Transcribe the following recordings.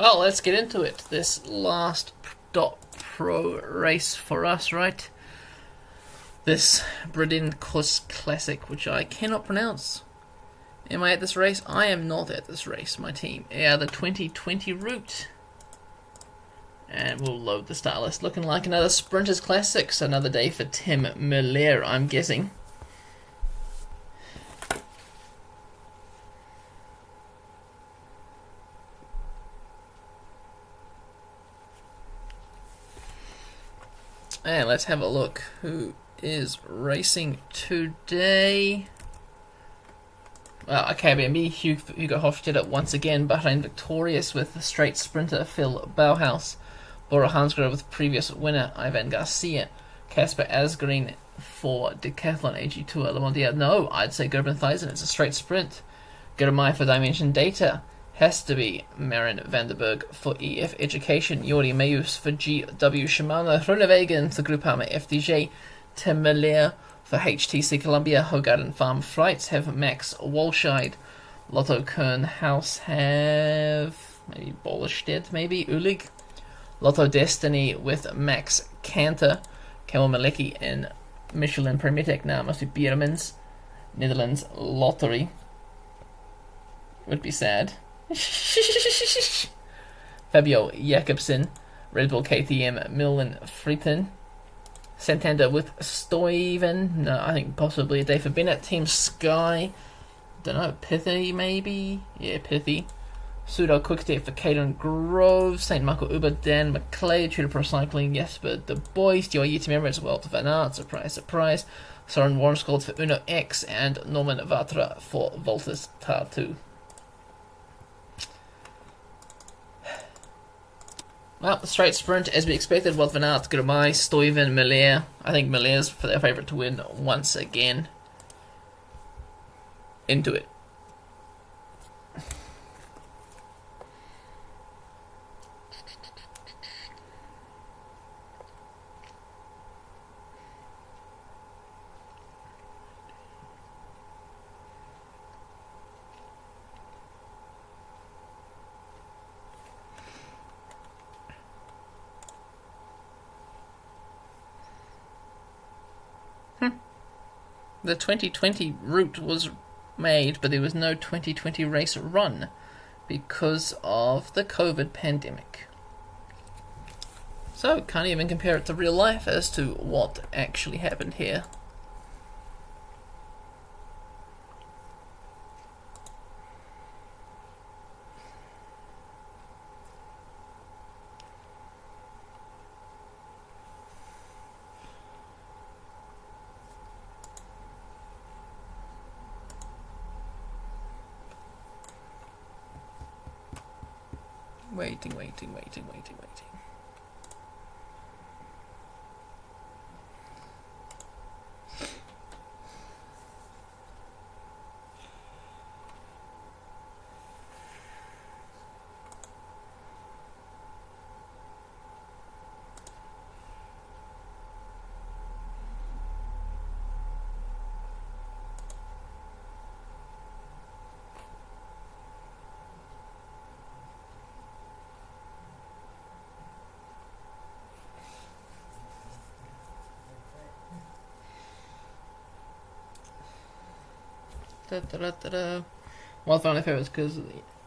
Well, let's get into it. This last .pro race for us, right? This Bredene Koksijde Classic, which I cannot pronounce. Am I at this race? I am not at this race. My team are the 2020 route. And we'll load the start list. Looking like another Sprinters Classics. Another day for Tim Miller, I'm guessing. And let's have a look who is racing today. Well, KBMB, Hugo Hofstetter once again, Bahrain victorious with the straight sprinter Phil Bauhaus. Bora Hansgrohe with previous winner Ivan Garcia. Casper Asgreen for Decathlon AG Tour Le Mondial. No, I'd say Gerben Thijssen, it's a straight sprint. Germay for Dimension Data. Has to be Marin Vanderberg for EF Education, Jordi Meus for GW Shimano, Groenewegen for Groupama FDJ, Tim Miller for HTC Columbia, Hogarden Farm Flights have Max Walscheid, Lotto Kern House have maybe Bollerstedt, maybe Ulig, Lotto Destiny with Max Canter, Camel Malecki and Michelin Premier Tech now must be Biermans, Netherlands Lottery. Would be sad. Fabio Jakobsen, Red Bull KTM, Milan Frieten, Santander with Stuyven, no, I think possibly a day for Bennett, Team Sky, don't know, Pithy maybe, yeah, Pithy, Pseudo Quickstep for Caden Grove, St. Michael Uber, Dan McClay, Tudor Pro Cycling, Jesper De Bois, Dio Yeti Members, Walter Van Aert, surprise, surprise, Soren Warmskold for Uno X, and Norman Vatra for Voltus Tattoo. Well, the straight sprint, as we expected, Wout van Aert, Germay, Stuyven, Miller. I think Miller's for their favourite to win once again. Into it. The 2020 route was made, but there was no 2020 race run because of the COVID pandemic. So, can't even compare it to real life as to what actually happened here. Waiting. Well, I found if it was because.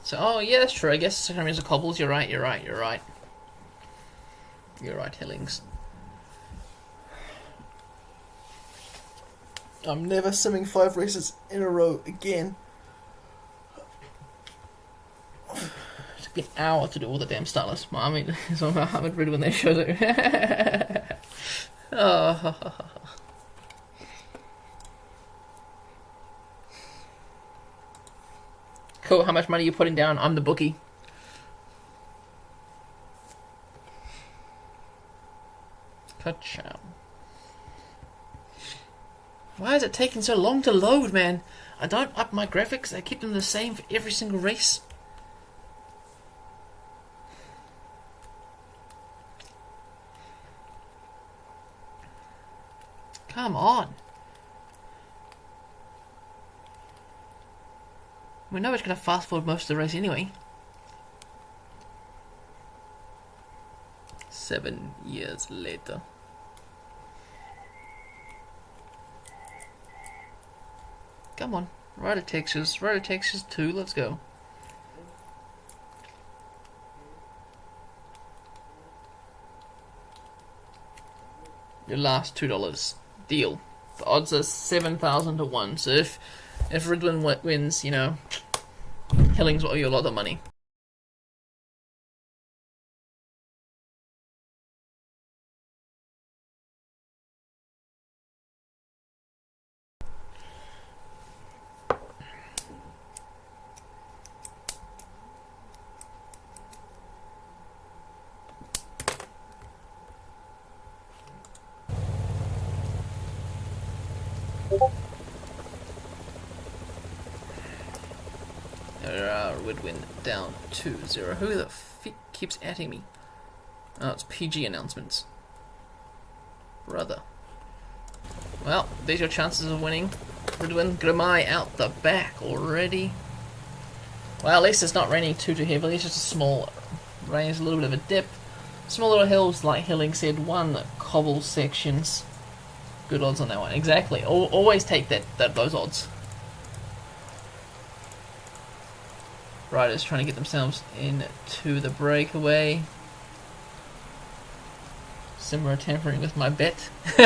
So, oh yeah, that's true. I guess the second round is cobbles. You're right. You're right, Hillings. I'm never simming 5 races in a row again. It took me an hour to do all the damn start list. I mean, it's on Muhammad Read when they showed it. Oh. Cool, how much money are you putting down? I'm the bookie. Ka-chow. Why is it taking so long to load, man? I don't up my graphics. I keep them the same for every single race. Come on. We know it's going to fast forward most of the race anyway. 7 years later. Come on, Rider Texas 2, let's go. Your last $2. Deal. The odds are 7,000 to 1, so if Ridwin wins, you know, Hillings will owe you a lot of money. Ridwin down 2-0. Who the f keeps atting me? Oh, it's PG announcements. Brother. Well, there's your chances of winning. Ridwin, Grimai out the back already. Well, at least it's not raining too heavily. It's just a small rain, a little bit of a dip. Small little hills, like Hilling said, 1 cobble sections. Good odds on that one. Exactly. Always take those odds. Riders trying to get themselves into the breakaway. Simra tampering with my bet. And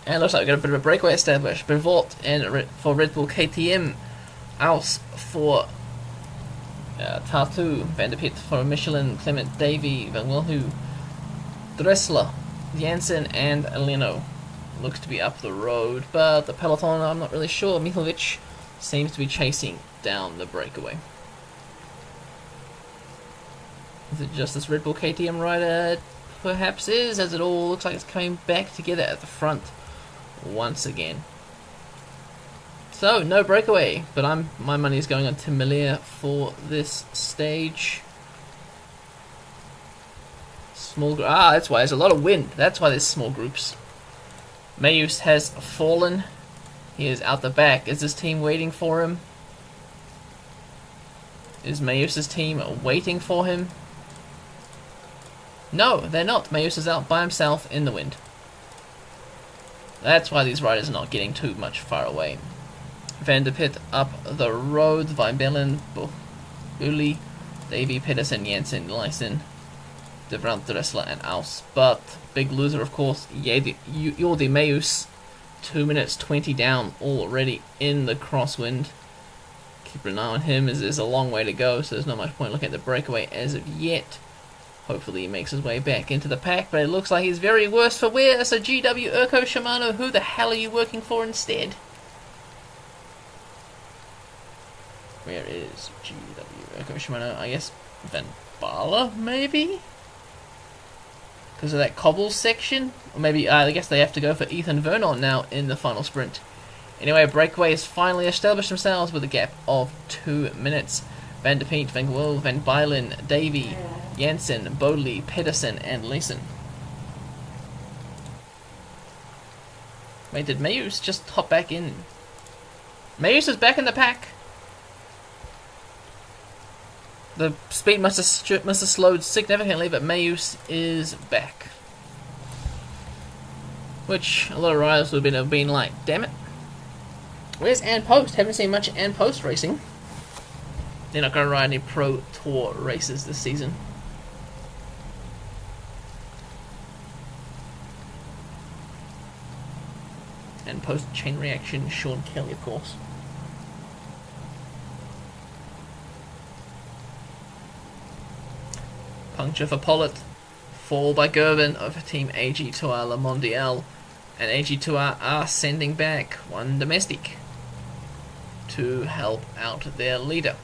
it looks like we've got a bit of a breakaway established. Bevort and for Red Bull KTM. Aus for Tartu. Van der Piet for Michelin. Clement Davy. Van Wilhu. Dressler. Jansen and Leno looks to be up the road, but the peloton, I'm not really sure. Mihalovic seems to be chasing down the breakaway. Is it just this Red Bull KTM rider? Perhaps is, as it all looks like it's coming back together at the front once again. So, no breakaway, but my money is going on Tim Miller for this stage. That's why there's a lot of wind. That's why there's small groups. Mayus has fallen. He is out the back. Is his team waiting for him? Is Mayus's team waiting for him? No, they're not. Mayus is out by himself in the wind. That's why these riders are not getting too much far away. Van der Piet up the road. Vibellen, Uli, Davy, Pedersen, Jansen, Lysen, De Brandt, Dressler and Aus. But big loser, of course, Jordi Meus. 2 minutes 20 down already in the crosswind. Keep an eye on him as there's a long way to go, so there's not much point looking at the breakaway as of yet. Hopefully he makes his way back into the pack, but it looks like he's very worse for wear. So GW Urko Shimano, who the hell are you working for instead? Where is GW Urko Shimano? I guess Van Baarle, maybe? Because of that cobble section? Or maybe, I guess they have to go for Ethan Vernon now in the final sprint. Anyway, breakaway has finally established themselves with a gap of 2 minutes. Van der Piet, Van Gwil, Van Bylen, Davy, Jansen, Bodley, Pedersen, and Leeson. Wait, did Mayus just hop back in? Mayus is back in the pack. The speed must have slowed significantly, but Mayus is back. Which a lot of riders would have been like, damn it. Where's Ann Post? Haven't seen much Ann Post racing. They're not going to ride any Pro Tour races this season. And Post chain reaction, Sean Kelly, of course. Puncture for Pollitt. Fall by Gerben of Team AG Tour La Mondiale. And AG Tour are sending back one domestic to help out their leader.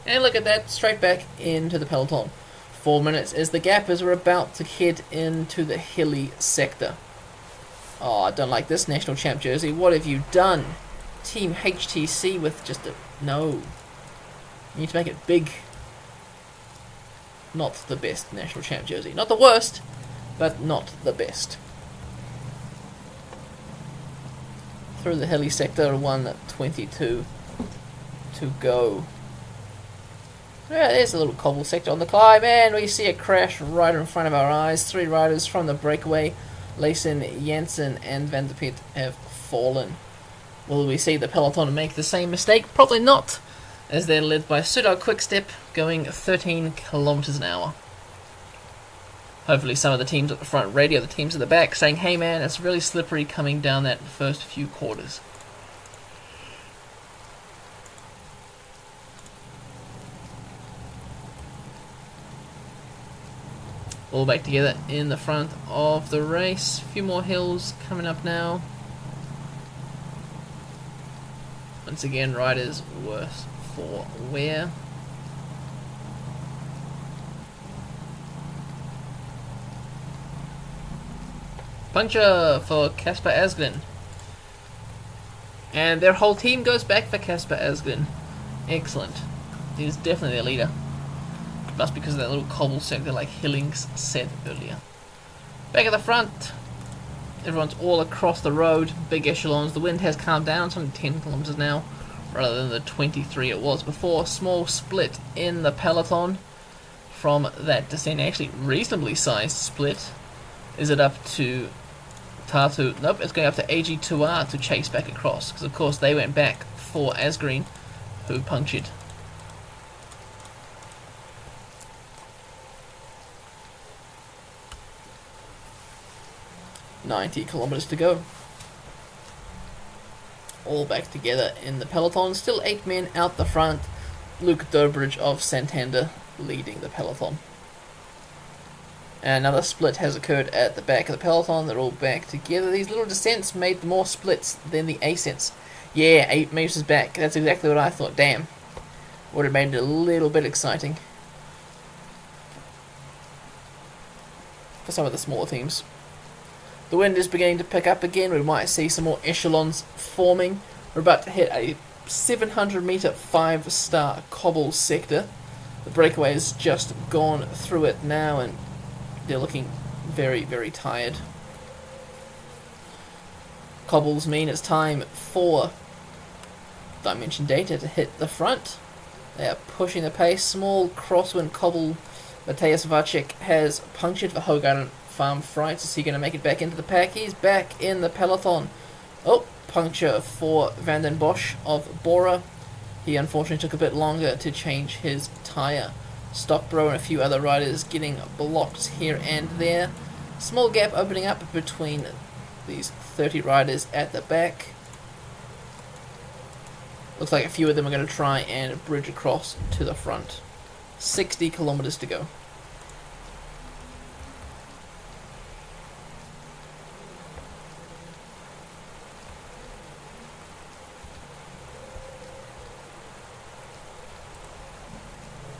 And look at that, straight back into the peloton. 4 minutes is the gap as we're about to head into the hilly sector. Oh, I don't like this national champ jersey. What have you done? Team HTC with just a... No. You need to make it big. Not the best national champ jersey. Not the worst, but not the best. through the hilly sector, 1:22 to go. Yeah, there's a little cobble sector on the climb, and we see a crash right in front of our eyes. 3 riders from the breakaway, Leysen, Jensen, and Van der Pet, have fallen. Will we see the peloton make the same mistake? Probably not, as they're led by Soudal Quickstep, going 13 kilometers an hour. Hopefully some of the teams at the front radio the teams at the back, saying, hey man, it's really slippery coming down that first few quarters. All back together in the front of the race. A few more hills coming up now. Once again, riders worse for wear. Puncture for Kasper Asgreen. And their whole team goes back for Kasper Asgreen. Excellent. He's definitely their leader. Must because of that little cobble sector like Hillings said earlier. Back at the front, everyone's all across the road, big echelons. The wind has calmed down, it's only 10 kilometers now, rather than the 23 it was before. Small split in the peloton from that descent, actually reasonably sized split. Is it up to Tartu? Nope, it's going up to AG2R to chase back across, because of course they went back for Asgreen, who punctured. .90 kilometers to go. All back together in the peloton. Still 8 men out the front. Luke Durbridge of Santander leading the peloton. And another split has occurred at the back of the peloton. They're all back together. These little descents made more splits than the ascents. Yeah, 8 meters back. That's exactly what I thought. Damn. Would have made it a little bit exciting for some of the smaller teams. The wind is beginning to pick up again. We might see some more echelons forming. We're about to hit a 700 meter 5-star cobble sector. The breakaway has just gone through it now and they're looking very, very tired. Cobbles mean it's time for Dimension Data to hit the front. They are pushing the pace. Small crosswind cobble. Mateusz Wachik has punctured for Hogarden Farm Fright. Is he going to make it back into the pack? He's back in the peloton. Oh, puncture for Van den Bosch of Bora. He unfortunately took a bit longer to change his tyre. Stockbro and a few other riders getting blocked here and there. Small gap opening up between these 30 riders at the back. Looks like a few of them are going to try and bridge across to the front. 60 kilometers to go.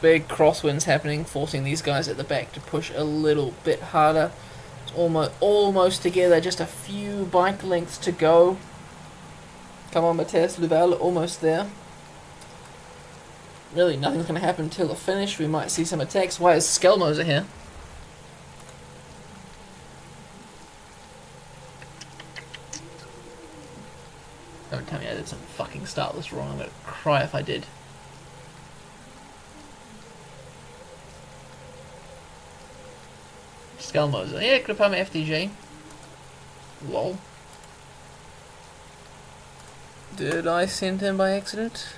Big crosswinds happening, forcing these guys at the back to push a little bit harder. It's almost together, just a few bike lengths to go. Come on, Mathias Luval, almost there. Really, nothing's going to happen until the finish. We might see some attacks. Why is Skelmoser here? Don't tell me I did some fucking start this wrong. I'm going to cry if I did. Skelmoser. Yeah, could have put my FDG. Lol. Did I send him by accident?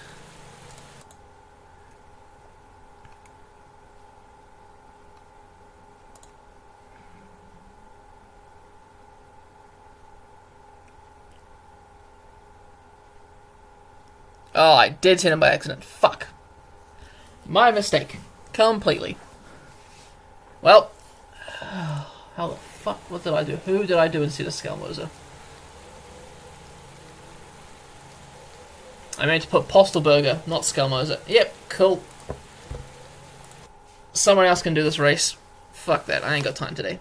Oh, I did send him by accident. Fuck. My mistake. Completely. Well. How the fuck? What did I do? Who did I do instead of Skelmoser? I meant to put Postelberger, not Skelmoser. Yep, cool. Someone else can do this race. Fuck that, I ain't got time today.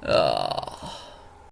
Ah.